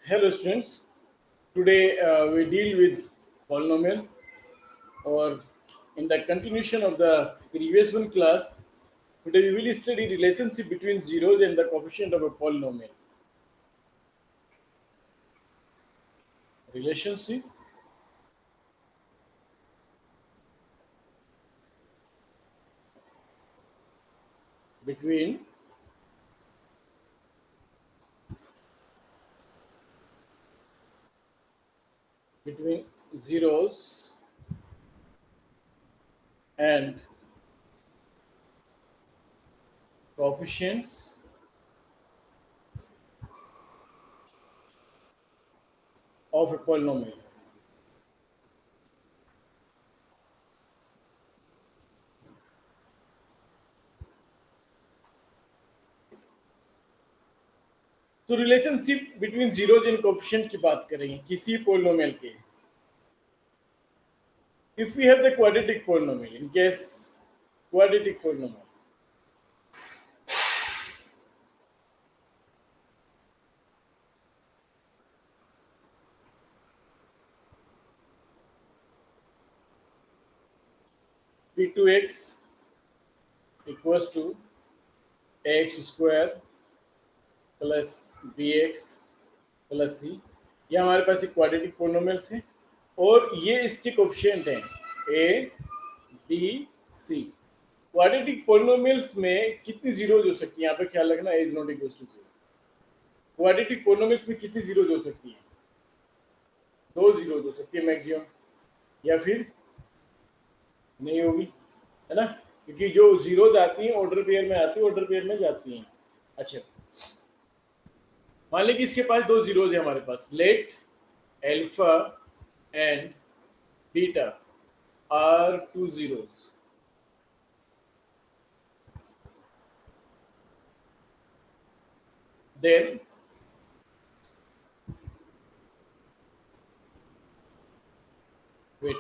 Hello students, today we deal with polynomial or in the continuation of the previous one class, today we will study relationship between zeros and the coefficient of a polynomial. Relationship between zeros and coefficients of a polynomial. तो relationship between zeros and coefficient की बात करेंगे किसी polynomial के. If we have the quadratic polynomial, in case quadratic polynomial, p2x equals to ax square plus bx plus c, ये हमारे पास एक quadratic polynomials है और ये इसके कोएफिशिएंट हैं a b c. Quadratic polynomials में कितनी जीरोज हो सकती है, यहाँ पे ख्याल रखना a is not equal to 0. Quadratic polynomials में कितनी जीरोज हो सकती है? 2 जीरोज हो सकती है मैक्सिमम, या फिर नहीं होगी, है ना, क्योंकि जो जीरोज आती हैं ऑर्डर पेयर में आती है, ऑर्डर पेयर में जाती हैं. अच्छा, मान लीजिए कि इसके पास 2 जीरोज है हमारे पास. Let alpha and beta are 2 zeros. Then wait.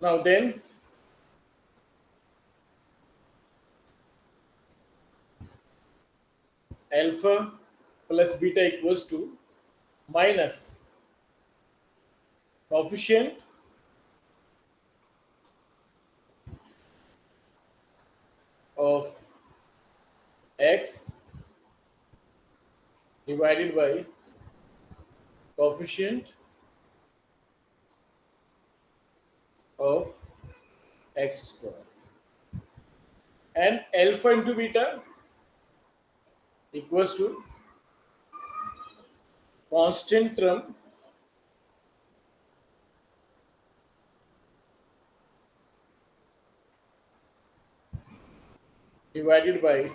Now then alpha plus beta equals to minus coefficient of x divided by coefficient of x square, and alpha into beta equals to constant term divided by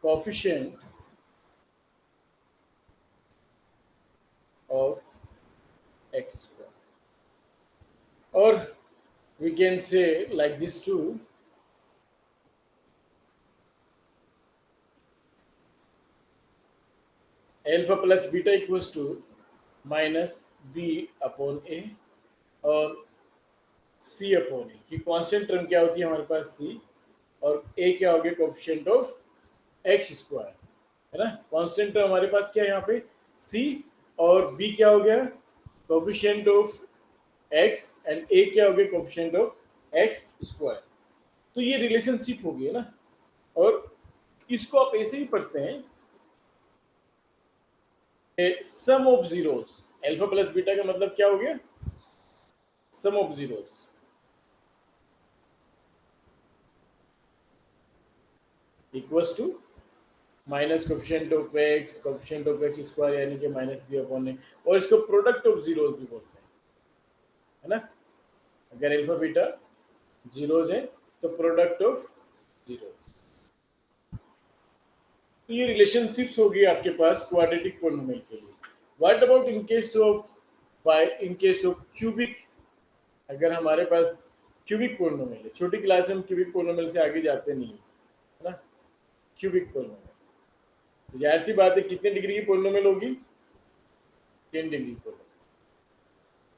coefficient of x square. Or we can say like this too, alpha plus beta equals to minus b upon a और c upon a की constant term क्या होती है हमारे पास c, और a क्या हो गया कोएफिशिएंट ऑफ x स्क्वायर, है ना. कांस्टेंट टर्म हमारे पास क्या है यहाँ पे c, और b क्या हो गया coefficient of x, and a क्या हो गया कोएफिशिएंट ऑफ x स्क्वायर. तो ये रिलेशनशिप हो गई है ना, और इसको आप ऐसे ही पढ़ते हैं sum of zeros. Alpha plus beta का मतलब क्या हो गया, sum of zeros. Equals to minus coefficient of x square यानी कि माइनस बी अपॉन ए, और इसको प्रोडक्ट ऑफ जीरोस भी बोलते हैं, है ना. अगर अल्फा बीटा जीरोस है तो प्रोडक्ट ऑफ जीरोस. तो ये रिलेशनशिप्स होगी आपके पास क्वाड्रेटिक पोलिनोमियल के लिए. What about in case of cubic? अगर हमारे पास क्यूबिक पोलिनोमियल है, छोटी क्लास में हम क्यूबिक पोलिनोमियल से आगे जाते नहीं है ना. क्यूबिक पोलिनोमियल तो जाहिर सी बात है कितने डिग्री की पोलिनोमियल होगी, 10 डिग्री पोलो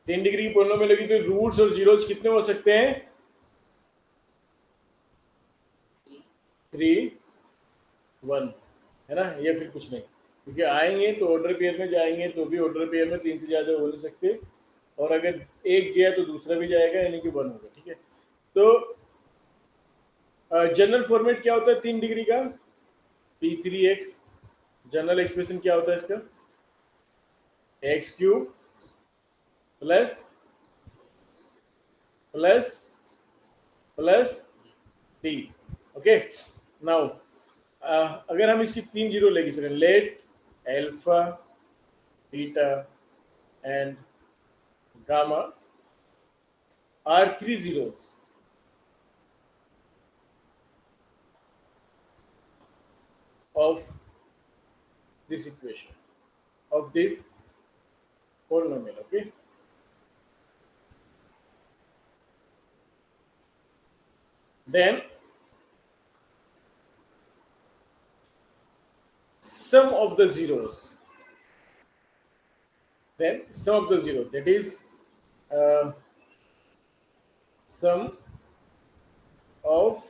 10 डिग्री पोलो में लगी तो रूट्स और जीरोज कितने हो सकते हैं? 3 1 है ना, या फिर कुछ नहीं, क्योंकि आएंगे तो ऑर्डर पेयर में जाएंगे तो भी ऑर्डर पेयर में 3 से ज्यादा हो नहीं सकते, और अगर एक गया तो दूसरा भी जाएगा, यानी कि 1 होगा। ठीक है, तो जनरल फॉर्मेट क्या होता है 3 डिग्री का? P3x। जनरल एक्सप्रेशन क्या होता है इसका? X cube plus plus plus D. Okay, now अगर हम इसकी 3 जीरो लेके चलें, let alpha beta and gamma are 3 zeros of this equation, of this polynomial. Okay, then sum of the zeros, that is sum of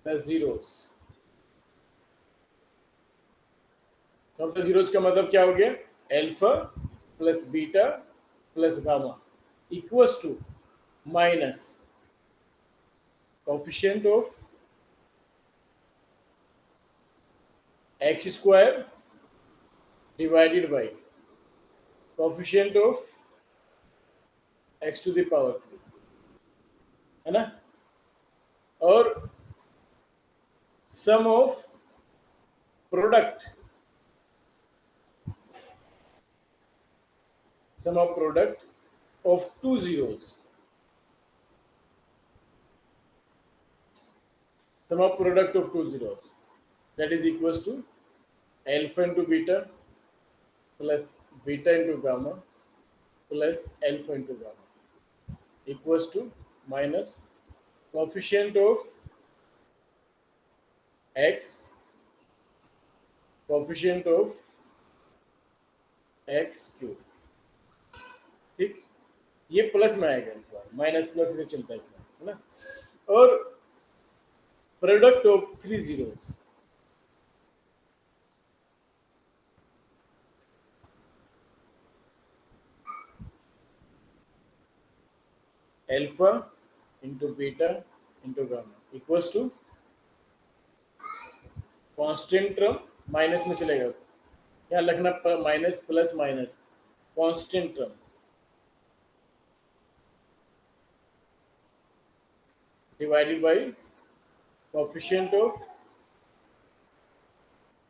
the zeros, sum of the zeros का मतलब क्या हो गया? Alpha plus beta plus gamma equals to minus coefficient of x square divided by coefficient of x to the power 3, है ना, और sum of product of two zeros, that is equals to alpha into beta plus beta into gamma plus alpha into gamma equals to minus coefficient of x, coefficient of x cube. ठीक, ये plus में आएगा, इस बार minus plus से चलता है इसमें, है ना, और product of 3 zeros, alpha into beta into gamma equals to constant term minus में चलेगा, क्या लिखना? Minus plus minus constant term divided by coefficient of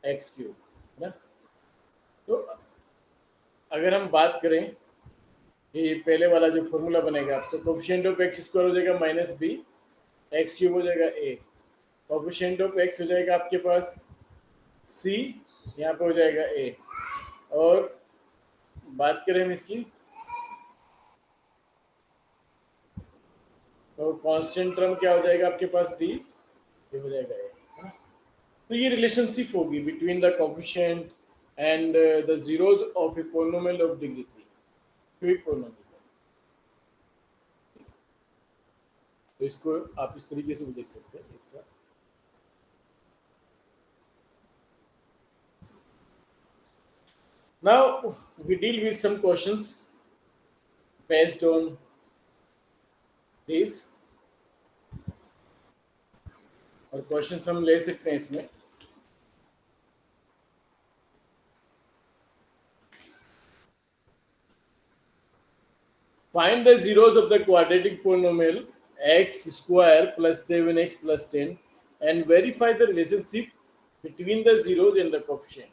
x cube, है ना। तो अगर हम बात करें, ये पहले वाला जो फॉर्मूला बनेगा, तो कोफिशिएंट ऑफ एक्स स्क्वायर हो जाएगा माइनस बी, एक्स क्यूब हो जाएगा ए, कोफिशिएंट ऑफ एक्स हो जाएगा आपके पास सी, यहाँ पे हो जाएगा ए, और बात करें हम इसकी, तो कांस्टेंट टर्म क्या हो जाएगा आपके पास डी, ये हो जाएगा ए, है ना। तो ये रिलेशनशिप होगी between the coefficient and the zeros of a polynomial of degree 3, cubic polynomial. तो इसको आप इस तरीके से भी देख सकते हैं एक साथ। Now we deal with some questions based on these, और क्वेश्चंस हम ले सकते हैं इसमें। Find the zeros of the quadratic polynomial x square plus 7x plus 10 and verify the relationship between the zeros and the coefficient.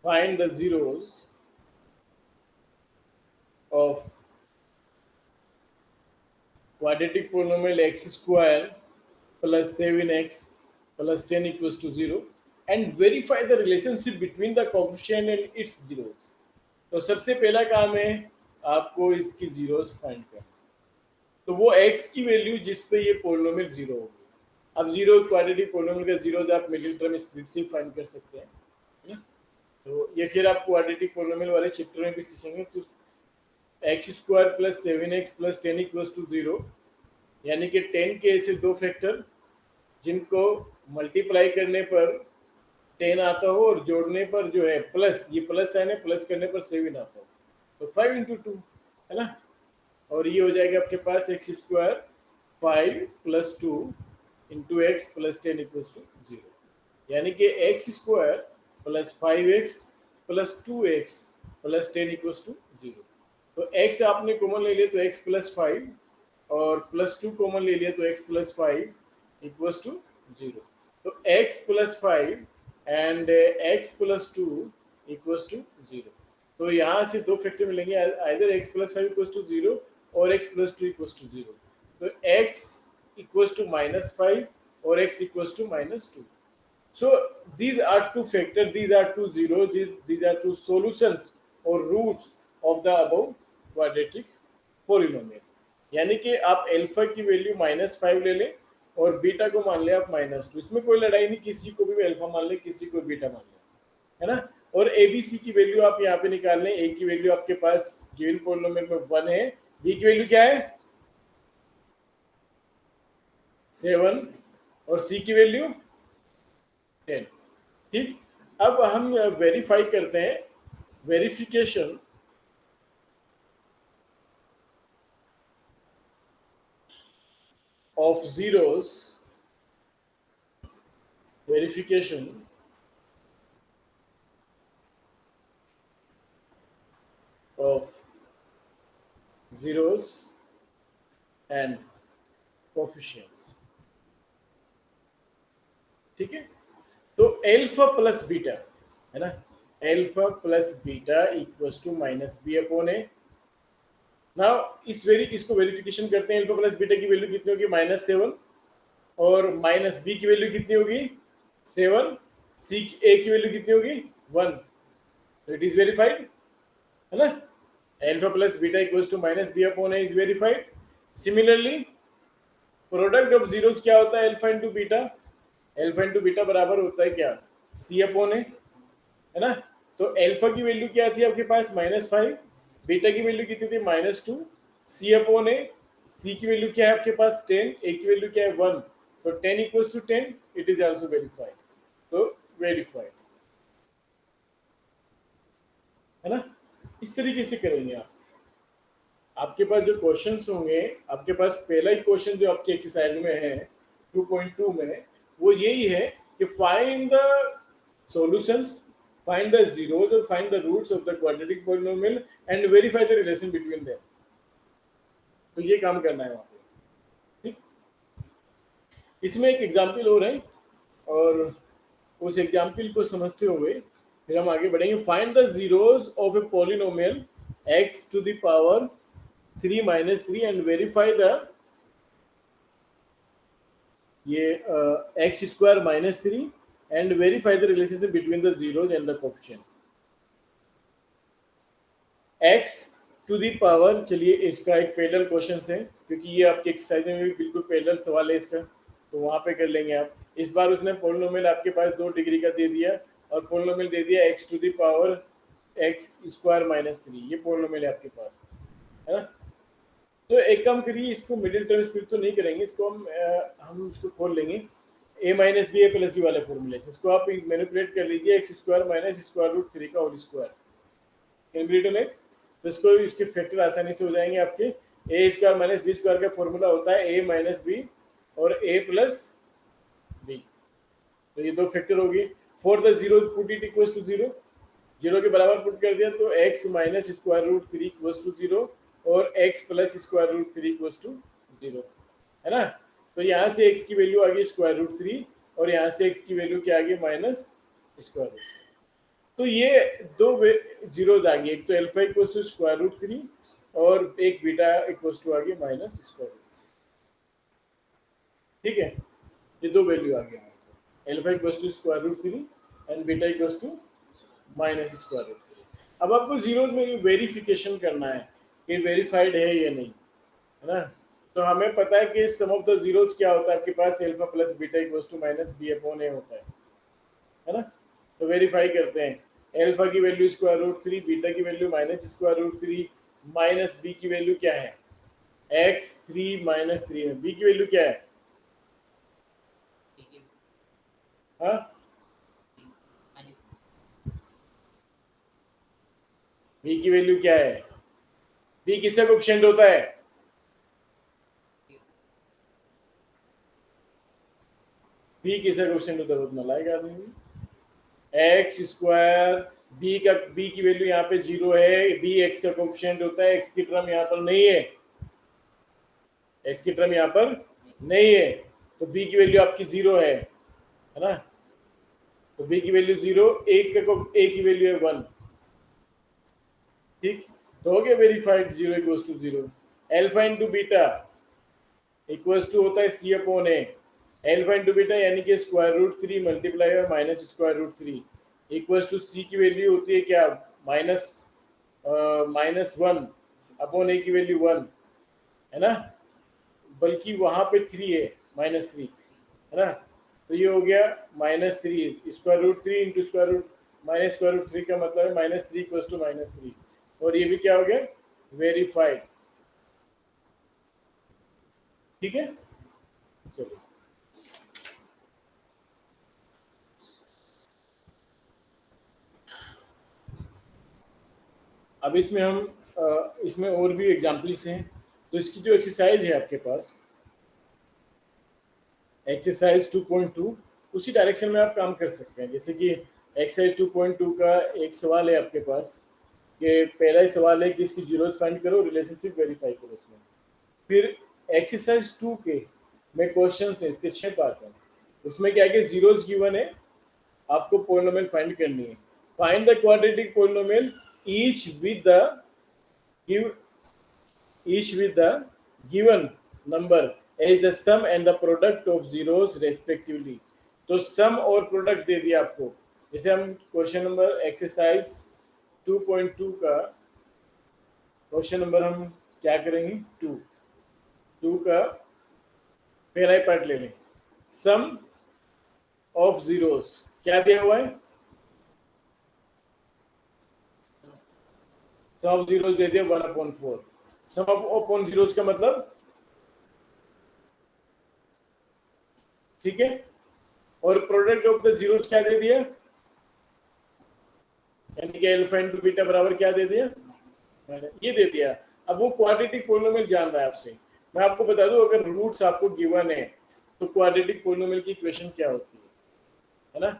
Find the zeros of quadratic polynomial x square plus 7x plus 10 equals to 0 and verify the relationship between the coefficient and its zeros. तो सबसे पहला काम है आपको इसकी zeros find करना। तो वो x की वैल्यू जिस पे ये पोलिनोमियल जीरो होगी, अब जीरो क्वाड्रेटिक पोलिनोमियल का जीरोस आप मिडिल टर्म स्प्लिट से फाइंड कर सकते हैं, है ना? तो ये फिर आप क्वाड्रेटिक पोलिनोमियल वाले चैप्टर में भी सीखेंगे। तो x square plus 7x plus 10 equals to 0, यानी कि 10 के ऐसे दो फैक्टर जिनको मल्टीप्लाई करने पर 10 आता हो और जोड़ने पर जो है प्लस, ये प्लस साइन है, प्लस करने पर 7 आता हो, तो 5 इंटू 2, है ना? और ये हो जाएगा आपके पास x square 5 plus 2 into x plus 10 equals to 0, यानी कि x square plus 5x plus 2x plus 10 equals to 0। तो x आपने कॉमन ले लिया तो x प्लस 5 और प्लस 2 कॉमन ले लिया तो x प्लस 5 इक्वल्स टू 0। तो x plus 5 and x plus 2 equals to 0। तो यहाँ से दो फैक्टर मिलेंगे, either x plus 5 equals to 0 और x प्लस 2 इक्वल्स टू 0। तो x इक्वल्स टू -5 और x equals to -2. So these are two factors, these are two zeros, these are two solutions or roots of the above quadratic polynomial. यानी कि आप alpha की value -5 ले लें और beta को मान ले आप -2, इसमें कोई लड़ाई नहीं, किसी को भी अल्फा मान ले, किसी को बीटा मान ले, है ना? और ए बी सी की वैल्यू आप यहाँ पे निकाल लें। ए की वैल्यू आपके पास गिवन पोलिनोमियल में 1 है, बी की वैल्यू क्या है 7 और सी की वैल्यू 10। ठीक, अब हम वेरीफाई करते हैं, verification of zeros, verification of zeros and coefficients. ठीक है, तो एल्फा प्लस बीटा, है ना, alpha plus beta equals to -b upon A. Now इसको वेरिफिकेशन करते हैं। एल्फा प्लस बीटा की वैल्यू कितनी होगी -7 और -b की वैल्यू कितनी होगी 7, सी ए की वैल्यू कितनी होगी 1, तो इट इज वेरीफाइड, है ना? Alpha plus beta equals to -b upon A is verified. Similarly product of zeros क्या होता है alpha into beta, alpha into beta बराबर होता है क्या सी अपॉन ए, है ना? तो एल्फा की वैल्यू क्या थी आपके पास -5, बीटा की वैल्यू कितनी थी -2, सी अपॉन ए, सी की वैल्यू क्या है आपके पास 10, ए की वैल्यू क्या है 1, तो 10 equals to 10, it is also verified. तो वेरीफाइड, है ना? इस तरीके से करेंगे आप। आपके पास जो क्वेश्चंस होंगे, आपके पास पहला ही क्वेश्चन जो आपकी एक्सरसाइज में है 2.2 में, वो यही है कि find the solutions, find the zeros or find the roots of the quadratic polynomial and verify the relation between them। तो ये काम करना है वहां पे। ठीक, इसमें एक एग्जांपल और है और उस एग्जांपल को समझते हुए फिर हम आगे बढ़ेंगे। Find the zeros of a polynomial x to the power 3 minus 3 and verify the ये x square minus 3 and verify the relationship between the zeros and the coefficient x to the power। चलिए इसका एक parallel question है क्योंकि ये आपके exercise में भी बिल्कुल पैरेलल सवाल है इसका, तो वहां पे कर लेंगे आप। इस बार उसने पोलिनोमियल आपके पास 2 डिग्री का दे दिया और पोलिनोमियल दे दिया x to the power x square minus 3, ये पोलिनोमियल है आपके पास, है ना? तो एक काम करिए, इसको मिडिल टर्म स्प्लिट तो नहीं करेंगे, इसको हम इसको खोल लेंगे a minus B A plus B वाले फॉर्मूले से। इसको आप मैनिपुलेट कर लीजिए x square minus square root 3 का होल स्क्वायर, तो इसको इसके फैक्टर आसानी से हो जाएंगे आपके। ए स्क्वायर माइनस बी स्क्वायर का फॉर्मूला होता है ए माइनस बी और ए प्लस बी, तो ये दो फैक्टर होगी। For the zero put it equals to 0, zero के बराबर पुट कर दिया तो x minus square root 3 equals to 0 और x plus square root 3 equals to 0, है ना? तो यहाँ से x की वैल्यू आ गई स्क्वायर रूट 3 और यहाँ से x की वैल्यू क्या आ गई माइनस स्क्वायर रूट। तो ये दो जीरोज आ गई, एक तो alpha equals to square root 3 और एक बीटा इक्वल्स टू आ गई माइनस स्क्वायर रूट। ठीक है, ये दो वैल्यू आ गया, alpha equals to square root 3 and beta equals to minus square root 3। अब आपको जीरो में वेरिफिकेशन करना है कि वेरीफाइड है या नहीं, है ना। तो हमें पता है कि सम ऑफ द जीरोस क्या होता है आपके पास, alpha plus beta equals to minus b upon a होता है ना। तो वेरीफाई करते हैं, अल्फा की वैल्यू स्क्वायर रूट 3, बीटा की value minus square root 3, minus b की वैल्यू क्या है, एक्स 3 माइनस 3 में बी की वैल्यू क्या है, हाँ बी की वैल्यू क्या है, बी किसका कोएफिशिएंट होता है, बी किसका कोएफिशिएंट होता है, उतना लाएगा आदमी। एक्स स्क्वायर बी की वैल्यू यहाँ पे 0 है, बी एक्स का कोएफिशिएंट होता है, एक्स की टर्म यहाँ पर नहीं है, एक्स की टर्म यहाँ पर नहीं है, तो बी की वैल्यू आपकी 0 है ना। तो बी की वैल्यू 0, ए की वैल्यू है 1, ठीक। तो हो गया verified, 0 equals to 0। Alpha into beta equals to होता है c upon a, alpha into beta यानी कि स्क्वायर रूट 3 मल्टीप्लाई और minus square root 3 equals to c की वैल्यू होती है क्या, माइनस 1 अपॉन ए की वैल्यू 1, है ना, बल्कि वहां पे 3 है, -3, है ना। तो ये हो गया -3, square root 3 into square root minus square root 3 का मतलब है -3 इक्वल्स टू -3, और ये भी क्या हो गया, वेरीफाइड, ठीक है। चलो अब इसमें हम इसमें और भी एग्जाम्पल्स हैं, तो इसकी जो एक्सरसाइज है आपके पास, एक्सरसाइज 2.2, उसी डायरेक्शन में आप काम कर सकते हैं। जैसे कि एक्सरसाइज 2.2 का एक सवाल है आपके पास, कि पहला ही सवाल है कि इसकी जीरोस फाइंड करो, रिलेशनशिप वेरीफाई करो इसमें। फिर एक्सरसाइज 2 के में क्वेश्चन है, इसके 6 पार्ट हैं, उसमें क्या है, जीरोस गिवन है, आपको पोलिनोमियल फाइंड करनी है। Find the quadratic polynomial each with the give each with the given number as the sum and the product of zeros respectively। तो सम और प्रोडक्ट दे दिया आपको। जैसे हम क्वेश्चन नंबर एक्सरसाइज 2.2 का क्वेश्चन नंबर हम क्या करेंगे, 2 का पहला ही पार्ट ले लें, सम ऑफ जीरोस क्या दिया हुआ है, सम ऑफ जीरोस दे दिया 1/4, सम अपॉन जीरोस का मतलब, ठीक है, और प्रोडक्ट ऑफ द जीरोस क्या दे दिया, यानी कि अल्फा इनटू बीटा बराबर क्या दे दिया, ये दे दिया। अब वो क्वाड्रेटिक पोलिनोमियल जान रहा है आपसे। मैं आपको बता दूं, अगर रूट्स आपको गिवन है तो क्वाड्रेटिक पोलिनोमियल की इक्वेशन क्या होती है ना।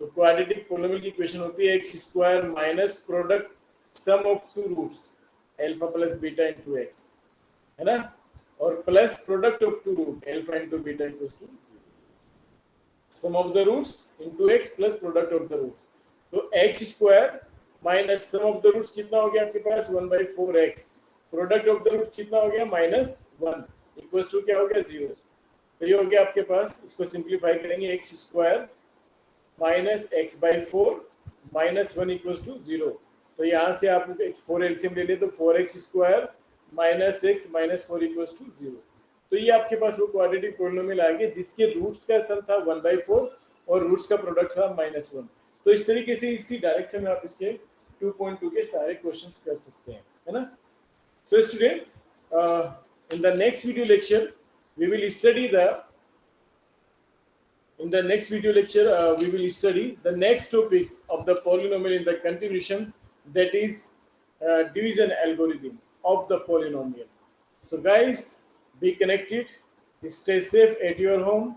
तो क्वाड्रेटिक पोलिनोमियल की इक्वेशन होती है x square minus product sum of two roots alpha plus beta into x, है ना, और plus product of two root alpha into beta equals to sum of the roots into x plus product of the roots. तो x square minus sum of the roots कितना हो गया आपके पास 1/4x, product of the root कितना हो गया -1 equals to क्या हो गया 0। तो ये हो गया आपके पास, इसको सिंप्लीफाई करेंगे, X square minus x/4 -1 equals to 0। तो यहाँ से आप 4 एलसीएम ले ले तो 4x square minus x minus 4 equals to 0। तो ये आपके पास वो क्वाड्रेटिक पोलिनोमियल आ गया जिसके रूट्स का सम था 1/4 और रूट्स का प्रोडक्ट था -1। तो इस तरीके से इसी डायरेक्शन में आप इसके 2.2 के सारे क्वेश्चंस कर सकते हैं, है ना। So students, in the next video lecture we will study the in the next video lecture we will study the next topic of the polynomial in the continuation, that is division algorithm of the polynomial. So guys, be connected, stay safe at your home,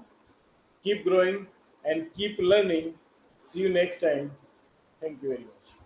keep growing and keep learning. See you next time. Thank you very much.